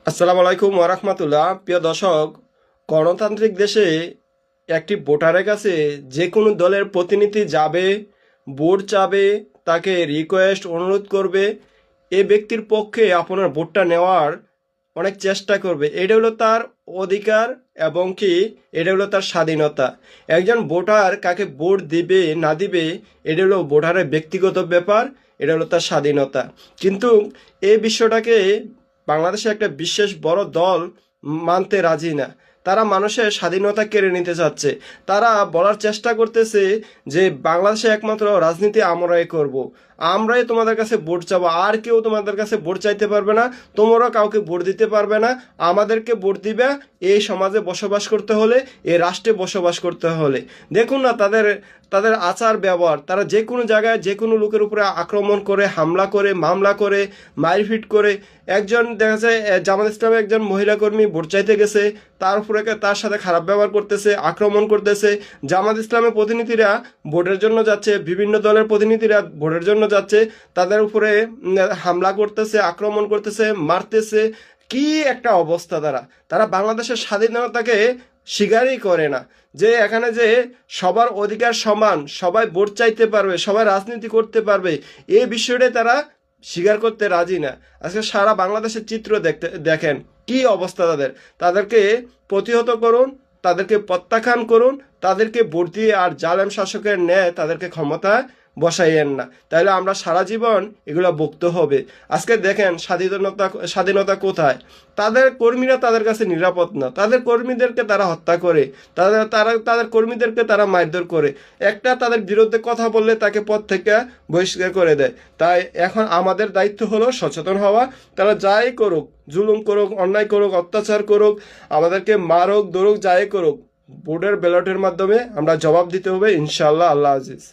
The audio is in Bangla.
আসসালামু আলাইকুম ওরহমতুল্লাহ। প্রিয় দর্শক, গণতান্ত্রিক দেশে একটি ভোটারের কাছে যে কোনো দলের প্রতিনিধি যাবে, ভোট চাবে, তাকে রিকোয়েস্ট অনুরোধ করবে, এ ব্যক্তির পক্ষে আপনার ভোটটা নেওয়ার অনেক চেষ্টা করবে। এটা হলো তার অধিকার এবং কি এটা হলো তার স্বাধীনতা। একজন ভোটার কাকে ভোট দিবে না দিবে এটা হলো ভোটারের ব্যক্তিগত ব্যাপার, এটা হলো তার স্বাধীনতা। কিন্তু এই বিষয়টাকে বাংলাদেশে একটা বিশেষ বড় দল মানতে রাজি না। তারা মানুষের স্বাধীনতা কেড়ে নিতে চাচ্ছে। তারা বলার চেষ্টা করতেছে যে বাংলাদেশে একমাত্র রাজনীতি আমরাই করব, আমরাই তোমাদের কাছে ভোট চাবো, আর কেউ তোমাদের কাছে ভোট চাইতে পারবে না, তোমরাও কাউকে ভোট দিতে পারবে না। আমাদেরকে ভোট দিবে এই সমাজে বসবাস করতে হলে, এই রাষ্ট্রে বসবাস করতে হলে। দেখুন না তাদের তাদের আচার ব্যবহার, তারা যে কোনো জায়গায় যে কোনো লোকের উপরে আক্রমণ করে, হামলা করে, মামলা করে, মারপিট করে। একজন দেখা যায় জামাত ইসলামে একজন মহিলা কর্মী ভোট চাইতে গেছে, তার উপরে তার সাথে খারাপ ব্যবহার করতেছে, আক্রমণ করতেছে। জামাত ইসলামের প্রতিনিধিরা ভোটের জন্য যাচ্ছে, বিভিন্ন দলের প্রতিনিধিরা ভোটের জন্য যাচ্ছে, তাদের উপরে হামলা করতেছে, আক্রমণ করতেছে, মারতেছে। কি একটা অবস্থা! তারা তারা বাংলাদেশের স্বাধীনতাকে স্বীকারই করে না, যে এখানে যে সবার অধিকার সমান, সবাই ভোট চাইতে পারবে, সবাই রাজনীতি করতে পারবে, এই বিষয়টাই তারা স্বীকার করতে রাজি না। আজকে সারা বাংলাদেশের চিত্র দেখেন কি অবস্থা তাদের। তাদেরকে প্রতিহত করুন, তাদেরকে প্রত্যাখ্যান করুন, তাদেরকে ভোট দিয়ে আর জালেম শাসকের ন্যায় তাদেরকে ক্ষমতায় বসাইয়েন না, তাহলে আমরা সারা জীবন এগুলো ভুগতে হবে। আজকে দেখেন স্বাধীনতা কোথায়? তাদের কর্মীরা তাদের কাছে নিরাপদ না, তাদের কর্মীদেরকে তারা হত্যা করে, তাদের কর্মীদেরকে তারা মারধর করে, একটা তাদের বিরুদ্ধে কথা বললে তাকে পদ থেকে বহিষ্কার করে দেয়। তাই এখন আমাদের দায়িত্ব হলো সচেতন হওয়া। তারা যাই করুক, জুলুম করুক, অন্যায় করুক, অত্যাচার করুক, আমাদেরকে মারুক, ধরুক, যাই করুক, ভোটের ব্যালটের মাধ্যমে আমরা জবাব দিতে হবে ইনশাআল্লাহ। আল্লাহ আজিজ।